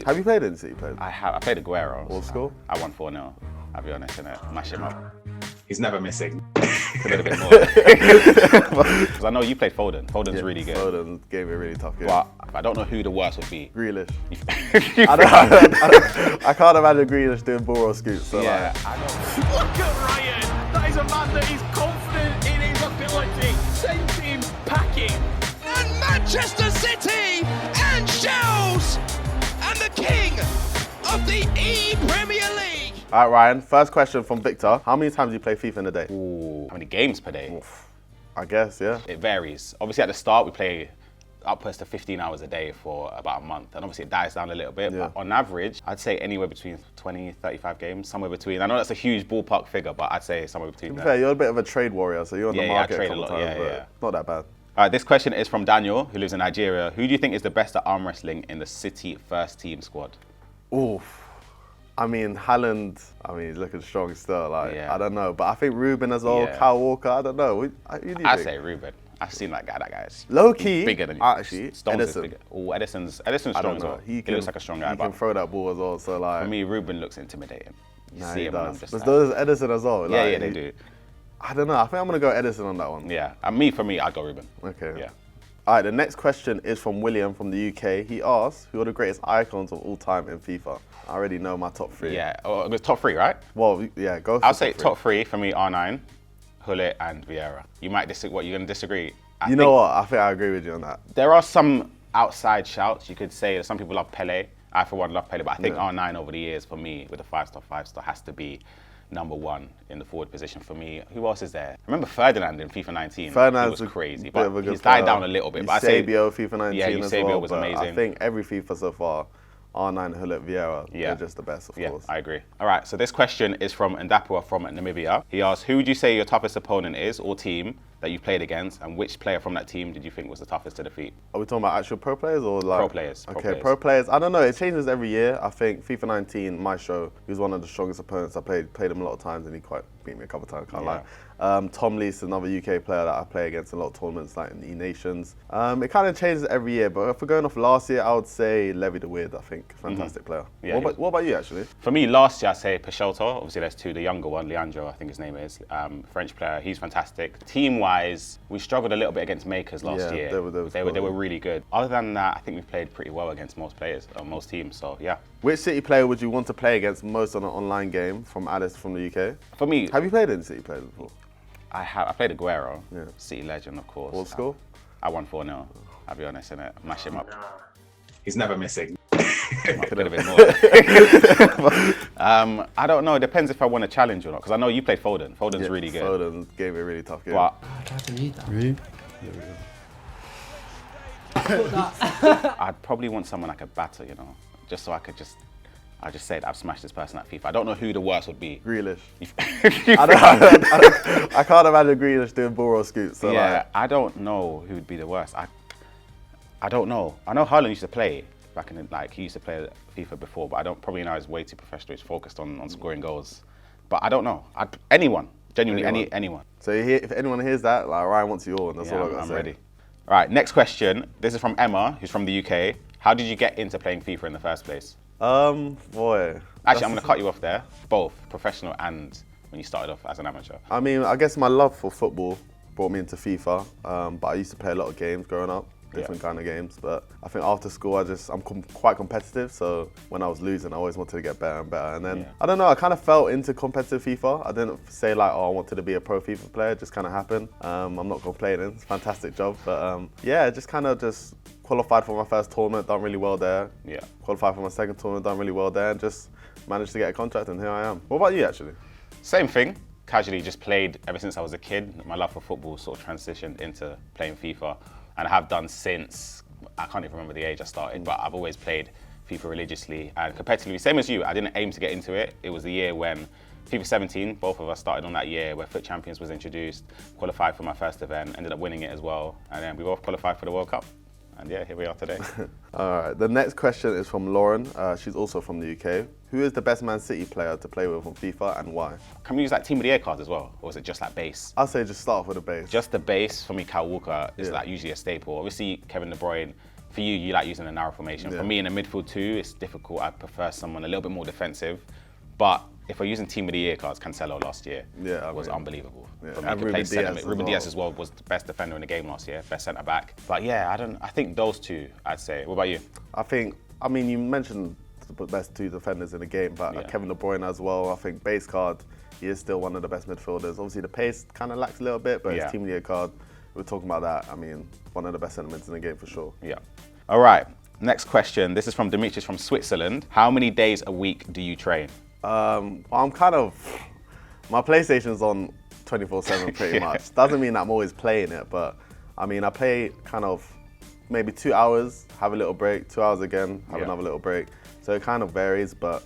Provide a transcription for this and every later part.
Have you played in City? I have. I played Aguero. All score? I won 4-0. I'll be honest, innit? Mash him up. He's never missing. A little bit more. Because I know you played Foden. Foden's really good. Foden gave me a really tough game. But I don't know who the worst would be. Grealish. I can't imagine Grealish doing ball or scoops. So Yeah, like, I know. Look at Ryan. That is a man that is confident in his ability. Send him packing. And Manchester City and Shellzz and the king of the Premier League. All right, Ryan, first question from Victor. How many times do you play FIFA in a day? Ooh, how many games per day? I guess, yeah. It varies. Obviously, at the start, we play upwards to 15 hours a day for about a month. And obviously, it dies down a little bit. Yeah. But on average, I'd say anywhere between 20, 35 games, somewhere between. I know that's a huge ballpark figure, but I'd say somewhere between To be there. fair, you're a bit of a trade warrior, so you're on the Yeah, I market trade a couple a lot, times, yeah. but not that bad. All right, this question is from Daniel, who lives in Nigeria. Who do you think is the best at arm wrestling in the City first team squad? Oof. I mean, Haaland, he's looking strong still. Like, Yeah. I don't know. But I think Ruben as well, Yeah. Kyle Walker, I don't know. Who do you I'd think? say Ruben. I've seen that guy. That guy is Low key, bigger than you. actually, Stones Edison. is bigger. Oh, Edison's I strong don't as know. well. He looks like a strong guy. He can But throw that ball as well. So like, for me, Ruben looks intimidating. You nah, see he him and I'm does. just But like, there's Edison as well. yeah, like, yeah, they do. I don't know. I think I'm gonna go Edison on that one. Yeah, for me, I'd go Ruben. Okay. Yeah. All right, the next question is from William from the UK. He asks, who are the greatest icons of all time in FIFA? I already know my top three. Yeah, it was top three, right? Well, yeah, go for I'll say top three for me: R9, Hullet, and Vieira. You might disagree. What, you're gonna disagree? You know what? I think I agree with you on that. There are some outside shouts. You could say some people love Pele. I, for one, love Pele, but I think R9 over the years, for me, with a five-star, has to be number one in the forward position for me. Who else is there? I remember Ferdinand in FIFA 19. Ferdinand's he was crazy, bit but of a good he's died player. down a little bit. But I say Eusebio, FIFA 19 yeah, as Eusebio well, was but amazing. I think every FIFA so far, R9, Hullet, Vieira, they're just the best, of course. I agree. All right, so this question is from Ndapua from Namibia. He asks, who would you say your toughest opponent is or team that you played against, and which player from that team did you think was the toughest to defeat? Are we talking about actual pro players or like? Pro players. Okay, pro players. I don't know. It changes every year. I think FIFA 19, my show, he was one of the strongest opponents. I played him a lot of times, and he quite beat me a couple of times. Can't lie. Tom Lees, another UK player that I play against in a lot of tournaments, like in the E-Nations. It kind of changes every year, but if we're going off last year, I would say Levy the Weird. I think fantastic player. Yeah, what about you actually? For me, last year I say Pessoa. Obviously, there's two. The younger one, Leandro, I think his name is, French player. He's fantastic. Team-wise, we struggled a little bit against Makers last year. They were really good. Other than that, I think we played pretty well against most players, most teams. So yeah. Which City player would you want to play against most on an online game? From Alice from the UK. For me, have you played in City players before? I played Aguero, City legend, of course. What score? I won 4-0. I'll be honest, innit? Mash him up. He's never missing. Could have been more. I don't know. It depends if I want a challenge or not. Because I know you played Foden. Foden's really good. Foden gave me a really tough game. But I tried to read that. Really? I'd probably want someone I could batter, you know, just so I just said I've smashed this person at FIFA. I don't know who the worst would be. Grealish. I can't imagine Grealish doing ball or scoops. So yeah, like, I don't know who would be the worst. I don't know. I know Haaland used to play back in the, like he used to play FIFA before, but I don't probably know he's way too professional. He's focused on scoring goals. But I don't know. Anyone, genuinely anyone. So if anyone hears that, like Ryan wants you all, and that's all I got to say. I'm ready. All right, next question. This is from Emma, who's from the UK. How did you get into playing FIFA in the first place? Boy. Actually, I'm going to cut you off there. Both professional and when you started off as an amateur. I mean, I guess my love for football brought me into FIFA, but I used to play a lot of games growing up, different kind of games. But I think after school, I'm quite competitive. So when I was losing, I always wanted to get better and better. And then, I don't know, I kind of fell into competitive FIFA. I didn't say like, oh, I wanted to be a pro FIFA player. It just kind of happened. I'm not complaining. It's a fantastic job. But yeah, just kind of just qualified for my first tournament, done really well there. Yeah. Qualified for my second tournament, done really well there. And just managed to get a contract, and here I am. What about you, actually? Same thing. Casually just played ever since I was a kid. My love for football sort of transitioned into playing FIFA, and I have done since, I can't even remember the age I started, but I've always played FIFA religiously and competitively. Same as you, I didn't aim to get into it. It was the year when FIFA 17, both of us started on that year where Foot Champions was introduced, qualified for my first event, ended up winning it as well, and then we both qualified for the World Cup. And yeah, here we are today. All right, the next question is from Lauren. She's also from the UK. Who is the best Man City player to play with on FIFA and why? Can we use like Team of the Year cards as well? Or is it just like base? I'd say just start off with a base. Just the base, for me, Kyle Walker is like usually a staple. Obviously, Kevin De Bruyne For you, you like using a narrow formation. Yeah. For me, in a midfield two, it's difficult. I prefer someone a little bit more defensive. But if we're using Team of the Year cards, Cancelo last year was unbelievable. Yeah. For me, And he could play Ruben centre Diaz mid. as Ruben well. Diaz as well was the best defender in the game last year, best centre back. But yeah, I think those two, I'd say. What about you? I mean, you mentioned the best two defenders in the game, but Kevin De Bruyne as well. I think base card, he is still one of the best midfielders. Obviously, the pace kind of lacks a little bit, but his Team of the Year card, we're talking about that. I mean, one of the best sentiments in the game for sure. Yeah. All right. Next question. This is from Demetrius from Switzerland. How many days a week do you train? I'm kind of, my PlayStation's on 24/7 pretty much. Doesn't mean I'm always playing it, but I mean, I play kind of maybe 2 hours, have a little break, 2 hours again, have another little break. So it kind of varies, but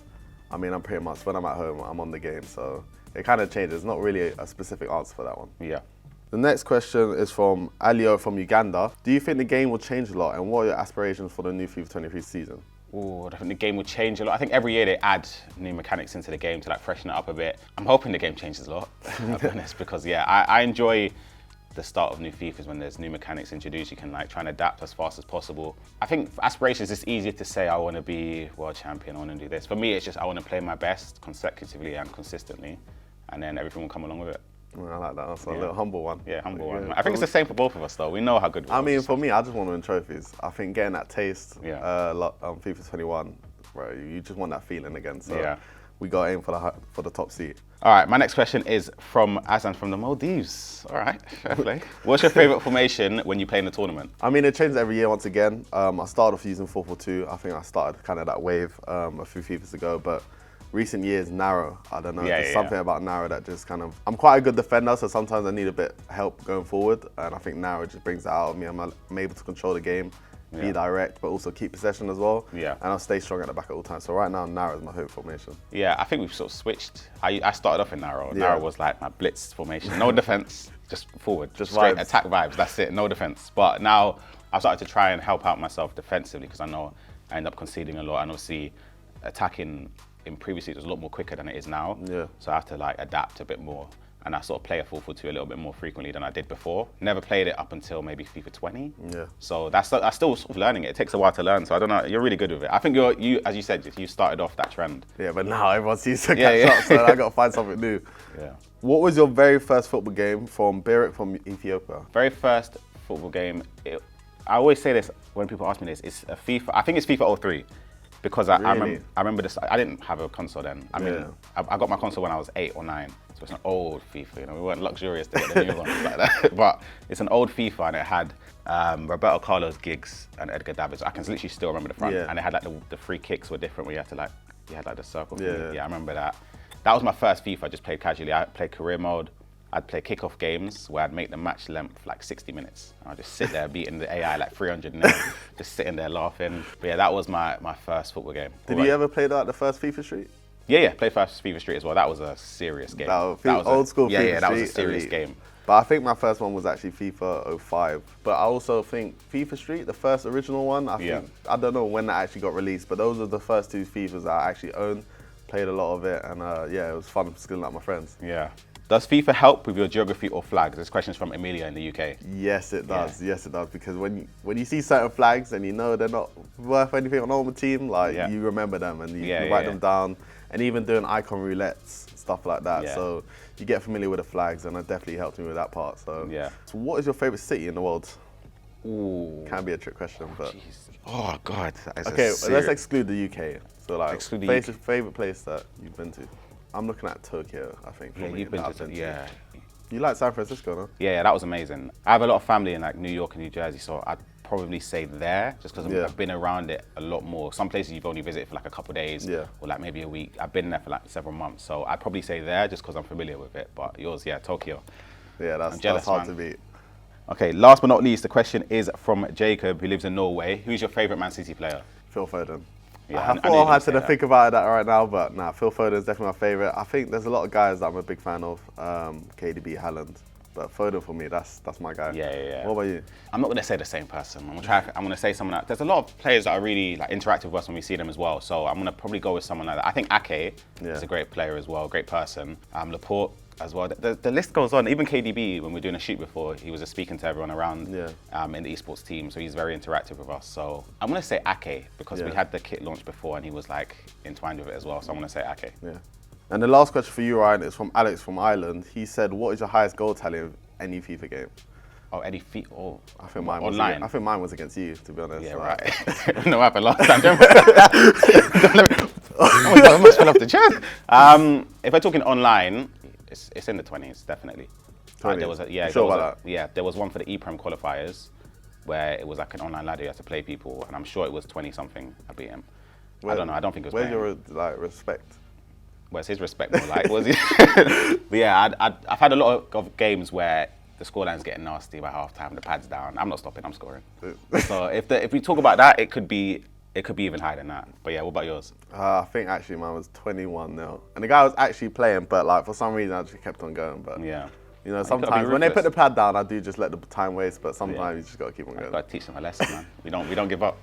I mean, I'm pretty much, when I'm at home, I'm on the game. So it kind of changes. Not really a specific answer for that one. Yeah. The next question is from Alio from Uganda. Do you think the game will change a lot, and what are your aspirations for the new FIFA 23 season? Ooh, I think the game will change a lot. I think every year they add new mechanics into the game to like freshen it up a bit. I'm hoping the game changes a lot, I'll be honest, because I enjoy the start of new FIFAs when there's new mechanics introduced. You can like try and adapt as fast as possible. I think for aspirations, it's easier to say I want to be world champion, I want to do this. For me, it's just I want to play my best consecutively and consistently, and then everything will come along with it. I like that. That's a little humble one. Yeah, humble one. I think it's the same for both of us, though. We know how good we are. I mean, for me, I just want to win trophies. I think getting that taste, Yeah. FIFA 21, bro, you just want that feeling again. So we got to aim for the top seat. All right, my next question is from Azan from the Maldives. All right, fair play. What's your favourite formation when you play in the tournament? I mean, it changes every year once again. I started off using 4-4-2. I think I started kind of that wave a few FIFAs ago, but recent years, narrow. I don't know. There's something about narrow that just kind of. I'm quite a good defender, so sometimes I need a bit help going forward, and I think narrow just brings that out of me. I'm able to control the game, be direct, but also keep possession as well. Yeah. And I'll stay strong at the back at all times. So right now, narrow is my hope formation. Yeah, I think we've sort of switched. I started off in narrow. Narrow was like my blitz formation. No defense, just forward, just straight attack vibes. That's it, no defense. But now I've started to try and help out myself defensively because I know I end up conceding a lot, and obviously attacking in previous years was a lot more quicker than it is now. Yeah. So I have to like adapt a bit more, and I sort of play a 4-4-2 a little bit more frequently than I did before. Never played it up until maybe FIFA 20. Yeah. So I'm still sort of learning it. It takes a while to learn. So I don't know. You're really good with it. I think you, as you said, you started off that trend. Yeah, but now everyone seems to catch up, so I got to find something new. Yeah. What was your very first football game from Birik from Ethiopia? Very first football game. I always say this when people ask me this. It's a FIFA. I think it's FIFA 03. Because I remember this, I didn't have a console then. I mean, I got my console when I was 8 or 9. So it's an old FIFA, you know, we weren't luxurious to get the new ones like that. But it's an old FIFA and it had Roberto Carlos, Giggs and Edgar Davids. I can literally still remember the front. And it had like the free kicks were different where you had to like, you had like the circle. Yeah, I remember that. That was my first FIFA, I just played casually. I played career mode. I'd play kickoff games where I'd make the match length like 60 minutes. I'd just sit there beating the AI like 300 0, just sitting there laughing. But yeah, that was my first football game. Did you ever play the first FIFA Street? Yeah, played first FIFA Street as well. That was a serious game. That was old school FIFA Street. Yeah, that was a serious game. But I think my first one was actually FIFA 05. But I also think FIFA Street, the first original one, I don't know when that actually got released, but those are the first two FIFAs that I actually owned. Played a lot of it, and it was fun skilling out my friends. Yeah. Does FIFA help with your geography or flags? This question's from Emilia in the UK. Yes, it does. Yeah. Yes, it does. Because when you see certain flags and you know they're not worth anything on all the team, like you remember them and you write them down. And even doing icon roulettes, stuff like that. Yeah. So you get familiar with the flags, and it definitely helped me with that part. So, So what is your favorite city in the world? Ooh. Can be a trick question, but. Oh God. Okay, let's exclude the UK. So like, favorite place that you've been to? I'm looking at Tokyo, I think. Yeah, you've been to. Yeah. You like San Francisco, no? Yeah, that was amazing. I have a lot of family in like New York and New Jersey, so I'd probably say there, just because I've been around it a lot more. Some places you've only visited for like a couple of days, or like maybe a week. I've been there for like several months, so I'd probably say there, just because I'm familiar with it. But yours, Tokyo. Yeah, that's hard to beat. Okay, last but not least, the question is from Jacob, who lives in Norway. Who's your favourite Man City player? Phil Foden. Yeah, I thought I had to think about that right now, but nah, Phil Foden is definitely my favourite. I think there's a lot of guys that I'm a big fan of, KDB, Haaland, but Foden for me, that's my guy. Yeah. What about you? I'm not going to say the same person. I'm going to say someone else. There's a lot of players that are really like interactive with us when we see them as well, so I'm going to probably go with someone like that. I think Ake is a great player as well, great person. Laporte, as well. The list goes on. Even KDB, when we were doing a shoot before, he was just speaking to everyone around in the esports team. So he's very interactive with us. So I'm going to say Ake because we had the kit launch before and he was like entwined with it as well. So I'm going to say Ake. Yeah. And the last question for you, Ryan, is from Alex from Ireland. He said, what is your highest goal tally of any FIFA game? Oh, Eddie Feet. Oh, I think mine online. Was I think mine was against you, to be honest. Yeah, right. No, what happened last time? Oh my God, I almost fell off the chest. If we're talking online, it's in the 20s, definitely. 20s? There was there was one for the EPREM qualifiers where it was like an online ladder, you had to play people, and I'm sure it was 20 something. I beat him. I don't know. I don't think it was. Where's your respect? Where's his respect more like? Was he? But yeah, I've had a lot of games where the scoreline's getting nasty by half time, the pad's down. I'm not stopping, I'm scoring. So if we talk about that, it could be even higher than that. But yeah, what about yours? I think actually mine was 21-0. And the guy was actually playing, but like for some reason I just kept on going. But yeah. You know, sometimes when they put the pad down, I do just let the time waste, but sometimes you just got to keep on going. Got to teach them a lesson, man. We don't give up.